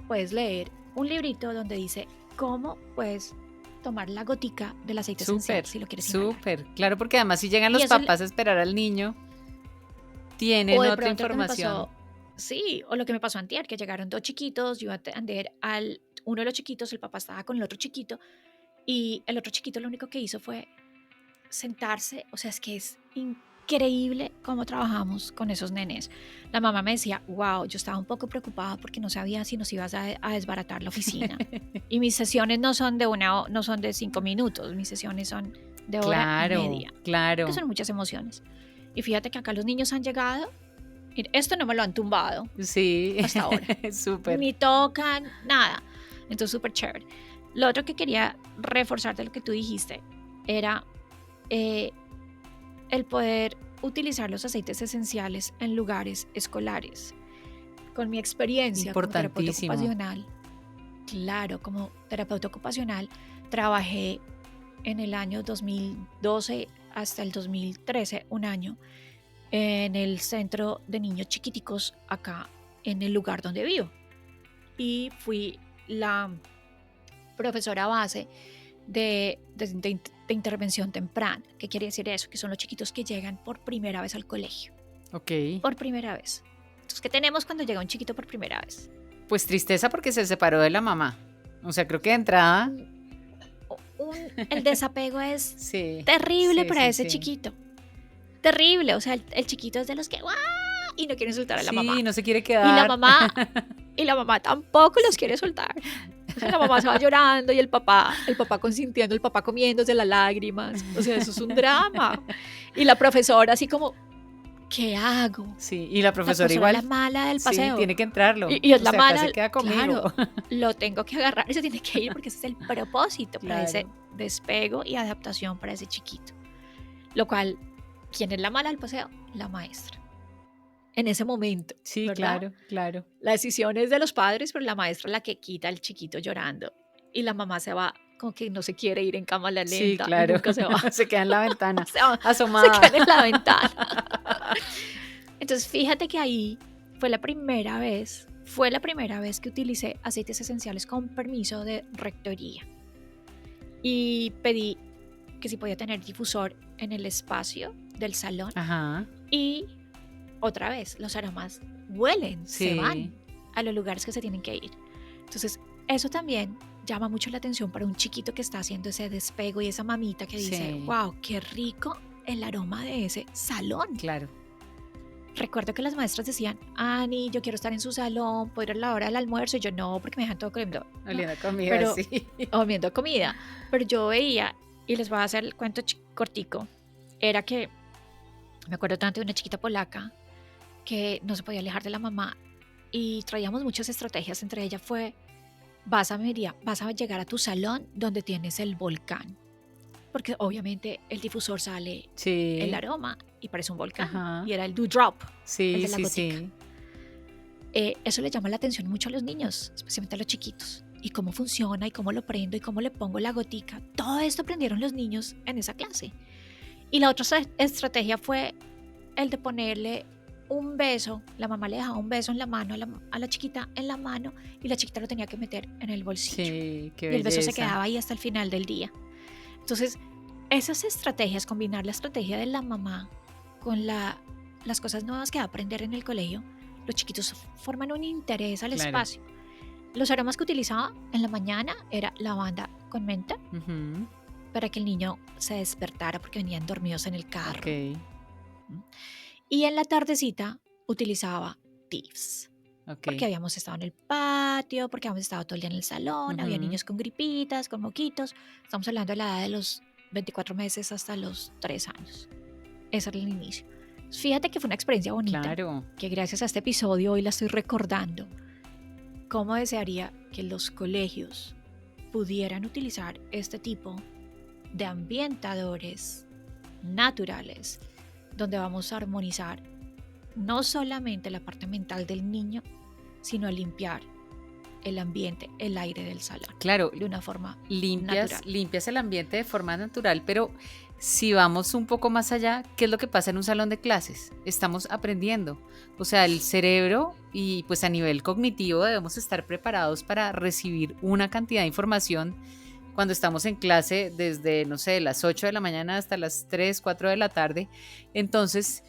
puedes leer un librito donde dice cómo puedes tomar la gotica del aceite esencial Súper, si lo quieres inhalar. súper. Claro, porque además si llegan Y los eso papás a esperar al niño, o tienen de otra pronto lo que me información. pasó, sí, o lo que me pasó antier, que llegaron dos chiquitos, yo iba a atender al uno de los chiquitos, el papá estaba con el otro chiquito, y el otro chiquito lo único que hizo fue sentarse, o sea, es que es increíble cómo trabajamos con esos nenes. La mamá me decía, wow, yo estaba un poco preocupada porque no sabía si nos ibas a desbaratar la oficina. Y mis sesiones no son de no son de 5 minutos, mis sesiones son de hora y Claro, media, porque claro. son muchas emociones. Y fíjate que acá los niños han llegado, y esto no me lo han tumbado Sí, hasta ahora, súper. ni tocan, nada. Entonces, súper chévere. Lo otro que quería reforzar de lo que tú dijiste era eh, el poder utilizar los aceites esenciales en lugares escolares. Con mi experiencia como terapeuta Importantísimo. ocupacional, claro, como terapeuta ocupacional, trabajé en el año 2012 hasta el 2013, un año, en el centro de niños chiquiticos acá en el lugar donde vivo. Y fui la profesora base de intervención temprana. ¿Qué quiere decir eso? Que son los chiquitos que llegan por primera vez al colegio. Ok. Por primera vez. Entonces, ¿qué tenemos cuando llega un chiquito por primera vez? Pues tristeza porque se separó de la mamá. O sea, creo que de entrada, El desapego es sí, terrible sí, para sí, ese sí. chiquito. Terrible. O sea, el chiquito es de los que ¡guau! Y no quieren soltar a la mamá. Sí, no se quiere Y la quedar. mamá tampoco los quiere soltar. O sea, la mamá se va llorando y el papá consintiendo, el papá comiéndose las lágrimas. O sea, eso es un drama. Y la profesora así como, ¿qué hago? Sí, y la La profesora profesora es la igual. mala del Sí, paseo. tiene que entrarlo. Y es O la sea, acá mala, se queda conmigo. claro, lo tengo que agarrar y se tiene que ir porque ese es el propósito para ese Claro. despego y adaptación para ese chiquito. Lo cual, ¿quién es la mala del paseo? La maestra. En ese momento, Sí, ¿verdad? claro, claro. La decisión es de los padres, pero la maestra es la que quita al chiquito llorando. Y la mamá se va como que no se quiere ir en cámara Sí, lenta y claro. nunca se va. Se queda en la ventana, Se va, se asomada. queda en la ventana. Entonces, fíjate que ahí fue la primera vez que utilicé aceites esenciales con permiso de rectoría. Y pedí que si podía tener difusor en el espacio del salón. Ajá. Y otra vez, los aromas huelen, se van Sí, a los lugares que se tienen que ir. Entonces, eso también llama mucho la atención para un chiquito que está haciendo ese despego y esa mamita que dice, sí, wow, qué rico el aroma de ese salón. claro. Recuerdo que las maestras decían, Ani, yo quiero estar en su salón, puedo ir a la hora del almuerzo. Y yo, no, porque me dejan todo comiendo, ¿no? Oliendo a comida, Pero, sí. comiendo comida. Pero yo veía, y les voy a hacer el cuento cortico, era que me acuerdo tanto de una chiquita polaca que no se podía alejar de la mamá y traíamos muchas estrategias. Entre ellas fue, vas a llegar a tu salón donde tienes el volcán, porque obviamente el difusor sale el Sí, aroma y parece un volcán. ajá. Y era el dewdrop, el Sí, de la sí, gotica. sí. Eso le llama la atención mucho a los niños, especialmente a los chiquitos. Y cómo funciona, y cómo lo prendo, y cómo le pongo la gotica. Todo esto aprendieron los niños en esa clase. Y la otra estrategia fue el de ponerle un beso. La mamá le dejaba un beso en la mano a la chiquita en la mano, y la chiquita lo tenía que meter en el bolsillo. Sí, qué Y el beso se belleza. quedaba ahí hasta el final del día. Entonces, esas estrategias, combinar la estrategia de la mamá con las cosas nuevas que va a aprender en el colegio, los chiquitos forman un interés al Claro. espacio. Los aromas que utilizaba en la mañana era lavanda con menta Ujú, para que el niño se despertara porque venían dormidos en el carro. ok, Y en la tardecita utilizaba tips. ok. Porque habíamos estado en el patio, porque habíamos estado todo el día en el salón, había Ujú. niños con gripitas, con moquitos. Estamos hablando de la edad de los 24 meses hasta los 3 años. Ese era el inicio. Fíjate que fue una experiencia bonita, Claro. que gracias a este episodio hoy la estoy recordando. ¿Cómo desearía que los colegios pudieran utilizar este tipo de ambientadores naturales, donde vamos a armonizar no solamente la parte mental del niño, sino a limpiar el ambiente, el aire del salón, Claro, de una forma limpias, natural. limpias el ambiente de forma natural, pero si vamos un poco más allá, ¿qué es lo que pasa en un salón de clases? Estamos aprendiendo, o sea, el cerebro y pues a nivel cognitivo debemos estar preparados para recibir una cantidad de información cuando estamos en clase desde, no sé, las 8 de la mañana hasta las 3, 4 de la tarde. Entonces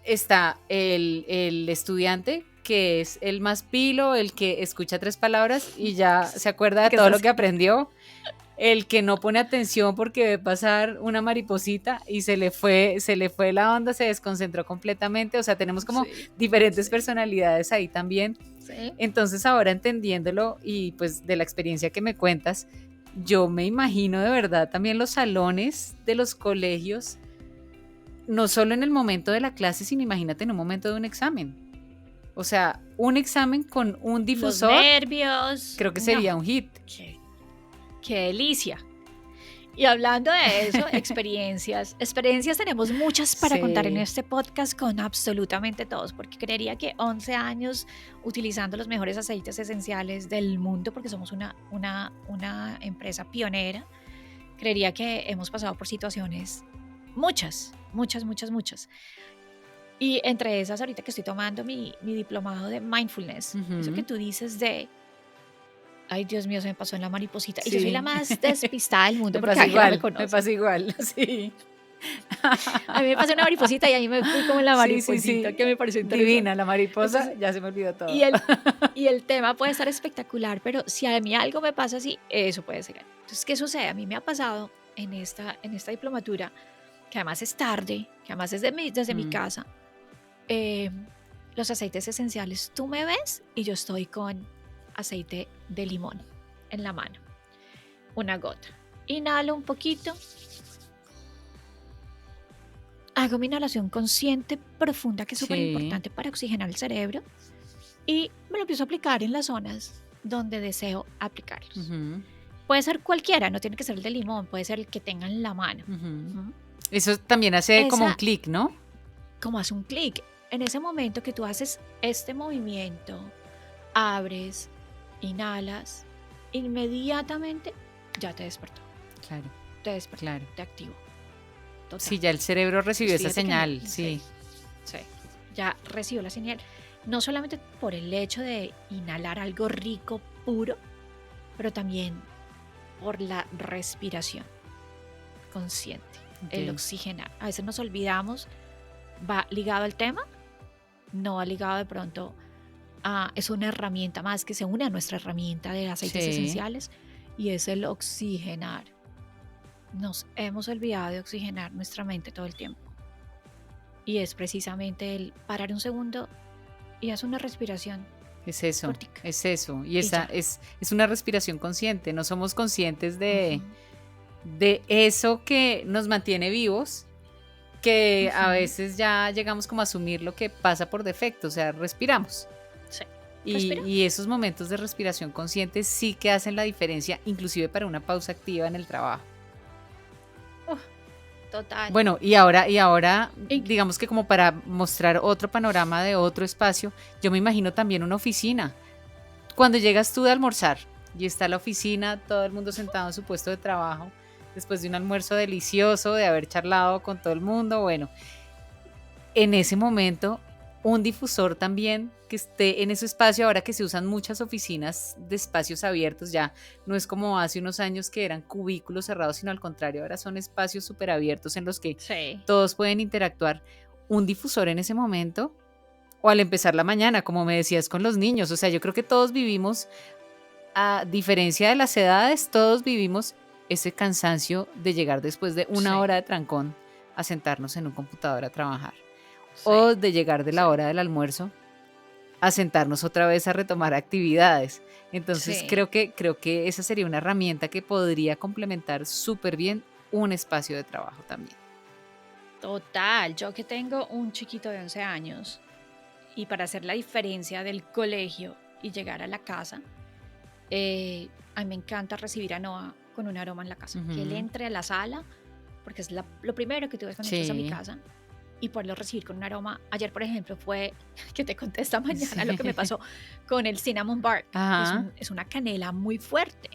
está el estudiante que es el más pilo, el que escucha 3 palabras y ya se acuerda de Que todo lo estás que aprendió, el que no pone atención porque ve pasar una mariposita y se le fue la onda, se desconcentró completamente, o sea, tenemos como Sí, diferentes sí, personalidades ahí también. sí. Entonces ahora entendiéndolo y pues de la experiencia que me cuentas, yo me imagino de verdad también los salones de los colegios, no solo en el momento de la clase, sino imagínate en un momento de un examen. O sea, un examen con un Los difusor, nervios. creo que No, sería un hit. qué, qué delicia. Y hablando de eso, experiencias tenemos muchas para contar en Sí. este podcast con absolutamente todos, porque creería que 11 años utilizando los mejores aceites esenciales del mundo, porque somos una empresa pionera, creería que hemos pasado por situaciones muchas, muchas, muchas, muchas. Y entre esas, ahorita que estoy tomando mi diplomado de mindfulness, eso que Ujú. tú dices de, ay Dios mío, se me pasó en la mariposita. Y yo soy la Sí, más despistada del mundo me porque pasa Ángela me igual, me conoce. pasa igual, sí. A mí me pasó una mariposita y ahí me fui como en la Sí, sí, mariposita, sí. que me pareció interesante. Divina la mariposa, Entonces, ya se me olvidó todo. y el, y el tema puede estar espectacular, pero si a mí algo me pasa así, eso puede ser. Entonces, ¿qué sucede? A mí me ha pasado en esta diplomatura, que además es tarde, que además es desde mi Mm, casa, eh, los aceites esenciales, tú me ves y yo estoy con aceite de limón en la mano, una gota. Inhalo un poquito, hago mi inhalación consciente profunda, que es súper sí. importante para oxigenar el cerebro, y me lo empiezo a aplicar en las zonas donde deseo aplicarlos. Ujú, Puede ser cualquiera, no tiene que ser el de limón, puede ser el que tenga en la mano. ujú. Ujú. Eso también hace como un Esa, clic, ¿no? como hace un clic, en ese momento que tú haces este movimiento, abres, inhalas, inmediatamente ya te despertó, Claro, te despertó, claro. te activó, Sí, total. ya el cerebro recibió Pues esa fíjate que señal, sí, sí. sí, ya recibió la señal, no solamente por el hecho de inhalar algo rico, puro, pero también por la respiración consciente, el Ok. oxigenar. A veces nos olvidamos, va ligado al tema, no va ligado de pronto a, es una herramienta más que se une a nuestra herramienta de aceites Sí, esenciales y es el oxigenar. Nos hemos olvidado de oxigenar nuestra mente todo el tiempo. Y es precisamente el parar un segundo y hacer una respiración es eso, cortica es eso. Y y esa ya. es una respiración consciente. No somos conscientes Ujú, de eso que nos mantiene vivos, que a ujú. veces ya llegamos como a asumir lo que pasa por defecto, o sea, respiramos. Sí. Respira. Y esos momentos de respiración consciente sí que hacen la diferencia, inclusive para una pausa activa en el trabajo. Uh, total. Bueno, y ahora, Y- digamos que como para mostrar otro panorama de otro espacio, yo me imagino también una oficina. Cuando llegas tú de almorzar y está la oficina, todo el mundo sentado en su puesto de trabajo, después de un almuerzo delicioso, de haber charlado con todo el mundo, bueno, en ese momento, un difusor también que esté en ese espacio, ahora que se usan muchas oficinas de espacios abiertos, ya no es como hace unos años que eran cubículos cerrados, sino al contrario, ahora son espacios súper abiertos en los que sí. todos pueden interactuar. Un difusor en ese momento, o al empezar la mañana, como me decías con los niños, o sea, yo creo que todos vivimos, a diferencia de las edades, todos vivimos ese cansancio de llegar después de una Sí. hora de trancón a sentarnos en un computador a trabajar Sí. o de llegar de Sí. la hora del almuerzo a sentarnos otra vez a retomar actividades. Entonces Sí. creo que esa sería una herramienta que podría complementar súper bien un espacio de trabajo también. Total. Yo que tengo un chiquito de 11 años y para hacer la diferencia del colegio y llegar a la casa, a mí me encanta recibir a Noah con un aroma en la casa. Que él Ujú. entre a la sala, porque es lo primero que tú ves cuando entras a mi Sí, casa, y poderlo recibir con un aroma. Ayer, por ejemplo, fue que te conté esta mañana lo que me Sí. pasó con el cinnamon bark. Ajá. Es una canela muy fuerte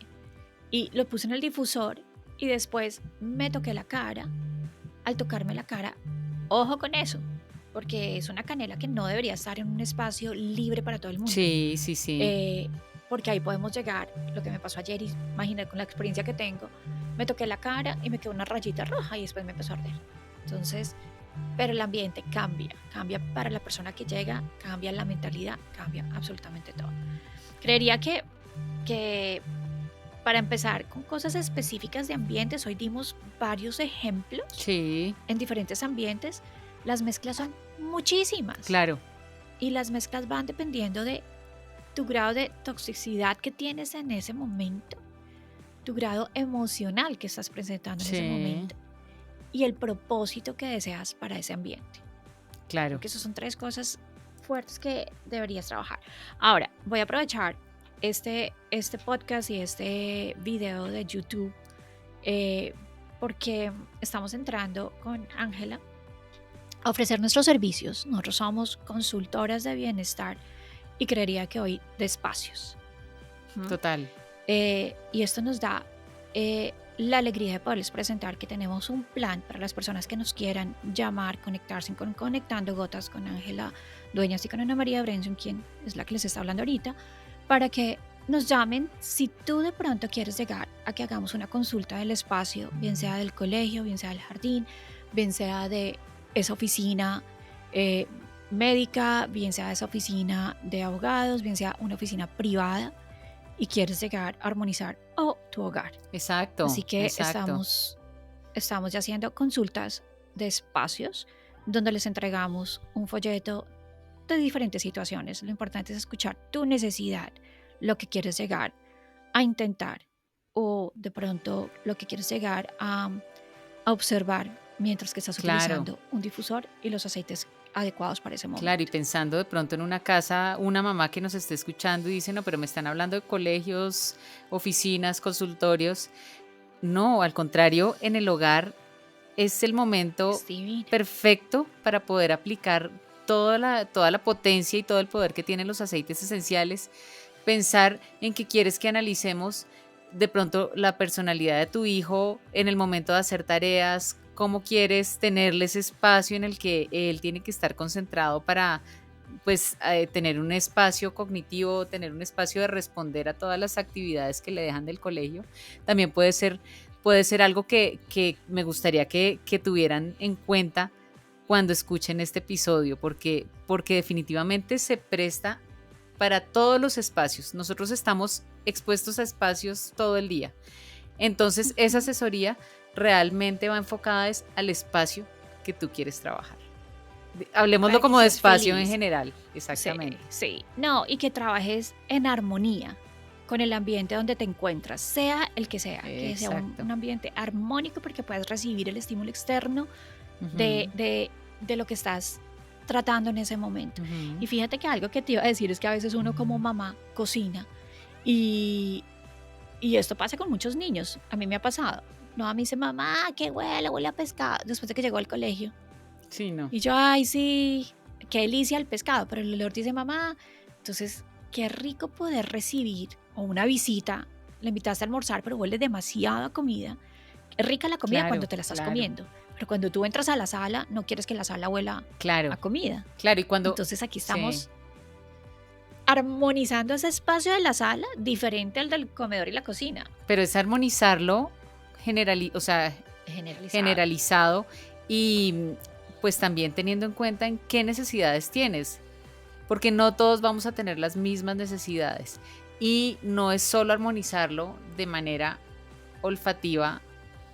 y lo puse en el difusor y después me toqué la cara. Al tocarme la cara, ojo con eso, porque es una canela que no debería estar en un espacio libre para todo el mundo. Sí, sí, sí. eh, Porque ahí podemos llegar, lo que me pasó ayer, y imagínate con la experiencia que tengo, me toqué la cara y me quedó una rayita roja y después me empezó a arder. Entonces, pero el ambiente cambia para la persona que llega, cambia la mentalidad, cambia absolutamente todo. Creería que para empezar con cosas específicas de ambientes, hoy dimos varios ejemplos Sí, en diferentes ambientes. Las mezclas son muchísimas claro. y las mezclas van dependiendo de tu grado de toxicidad que tienes en ese momento, tu grado emocional que estás presentando en ese Sí, momento y el propósito que deseas para ese ambiente. Creo claro. que esas son tres cosas fuertes que deberías trabajar. Ahora, voy a aprovechar este podcast y este video de YouTube eh, porque estamos entrando con Ángela a ofrecer nuestros servicios. Nosotros somos consultoras de bienestar y creería que hoy de espacios. ¿Mm? Total. Y esto nos da la alegría de poderles presentar que tenemos un plan para las personas que nos quieran llamar, conectarse con Conectando Gotas con Ángela Dueñas y con Ana María Brenson, quien es la que les está hablando ahorita, para que nos llamen si tú de pronto quieres llegar a que hagamos una consulta del espacio, bien sea del colegio, bien sea del jardín, bien sea de esa oficina eh, médica, bien sea de esa oficina de abogados, bien sea una oficina privada y quieres llegar a armonizar tu hogar. Exacto, Así que exacto. estamos ya haciendo consultas de espacios donde les entregamos un folleto de diferentes situaciones. Lo importante es escuchar tu necesidad, lo que quieres llegar a intentar o de pronto lo que quieres llegar a observar mientras que estás Claro, utilizando un difusor y los aceites adecuados para ese claro. Y momento. pensando de pronto en una casa, una mamá que nos esté escuchando y dice, no, pero me están hablando de colegios, oficinas, consultorios. No, al contrario, en el hogar es el momento Es divino. perfecto para poder aplicar toda la potencia y todo el poder que tienen los aceites esenciales. Pensar en que quieres que analicemos de pronto la personalidad de tu hijo en el momento de hacer tareas, cómo quieres tenerle ese espacio en el que él tiene que estar concentrado para pues tener un espacio cognitivo, tener un espacio de responder a todas las actividades que le dejan del colegio. También puede ser algo que me gustaría que tuvieran en cuenta cuando escuchen este episodio, porque definitivamente se presta para todos los espacios. Nosotros estamos expuestos a espacios todo el día. Entonces, esa Ujú. asesoría realmente va enfocada es al espacio que tú quieres trabajar. Hablemoslo Para que como de seas espacio en feliz. general, Sí, exactamente. sí. No, y que trabajes en armonía con el ambiente donde te encuentras, sea el que sea Exacto. un ambiente armónico porque puedas recibir el estímulo externo de, Ujú, de, de lo que estás tratando en ese momento. ujú. Y fíjate que algo que te iba a decir es que a veces uno como mamá cocina y, y esto pasa con muchos niños. A mí me ha pasado. No, a mí dice, mamá, qué huele a pescado, después de que llegó al colegio. Sí, no. Y yo, ay, sí, qué delicia el pescado, pero el olor dice mamá. Entonces, qué rico poder recibir o una visita. Le invitaste a almorzar, pero huele demasiado a comida. Es rica la comida cuando Claro, te la estás claro, comiendo, pero cuando tú entras a la sala, no quieres que la sala huela a claro, comida. claro. Y cuando, Entonces, aquí sí, estamos armonizando ese espacio de la sala diferente al del comedor y la cocina. pero es armonizarlo o sea, Generalizado. generalizado y pues también teniendo en cuenta en qué necesidades tienes, porque no todos vamos a tener las mismas necesidades. Y no es solo armonizarlo de manera olfativa,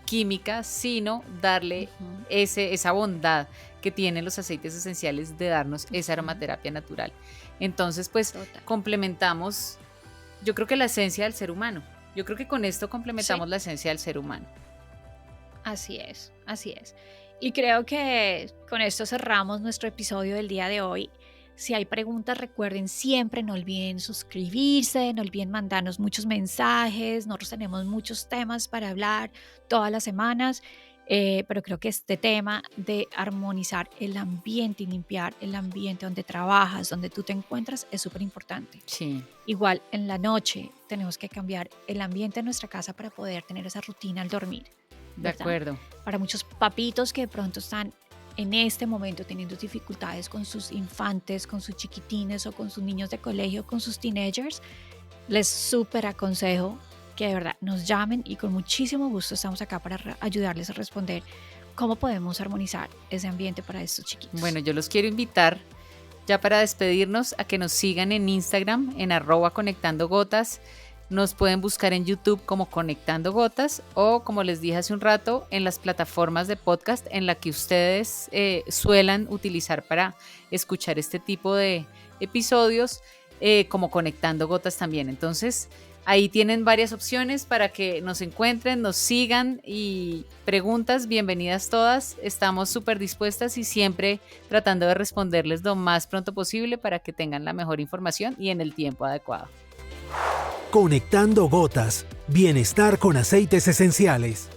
química, sino darle Ujú, esa bondad que tienen los aceites esenciales de darnos esa ujú, aromaterapia natural. Entonces, pues total. complementamos, yo creo que la esencia del ser humano. Yo creo que con esto Sí. complementamos la esencia del ser humano. Así es, así es. Y creo que con esto cerramos nuestro episodio del día de hoy. Si hay preguntas, recuerden siempre, no olviden suscribirse, no olviden mandarnos muchos mensajes. Nosotros tenemos muchos temas para hablar todas las semanas Pero creo que este tema de armonizar el ambiente y limpiar el ambiente donde trabajas, donde tú te encuentras, es súper importante. Sí, Igual en la noche tenemos que cambiar el ambiente de nuestra casa para poder tener esa rutina al dormir, de ¿verdad? acuerdo. Para muchos papitos que de pronto están en este momento teniendo dificultades con sus infantes, con sus chiquitines o con sus niños de colegio, con sus teenagers, les súper aconsejo que de verdad nos llamen y con muchísimo gusto estamos acá para ayudarles a responder cómo podemos armonizar ese ambiente para estos chiquitos. Bueno, yo los quiero invitar ya para despedirnos a que nos sigan en Instagram en @conectandogotas. Nos pueden buscar en YouTube como Conectando Gotas o, como les dije hace un rato, en las plataformas de podcast en la que ustedes suelan utilizar para escuchar este tipo de episodios, como Conectando Gotas también. Entonces, ahí tienen varias opciones para que nos encuentren, nos sigan, y preguntas, bienvenidas todas. Estamos súper dispuestas y siempre tratando de responderles lo más pronto posible para que tengan la mejor información y en el tiempo adecuado. Conectando Gotas, bienestar con aceites esenciales.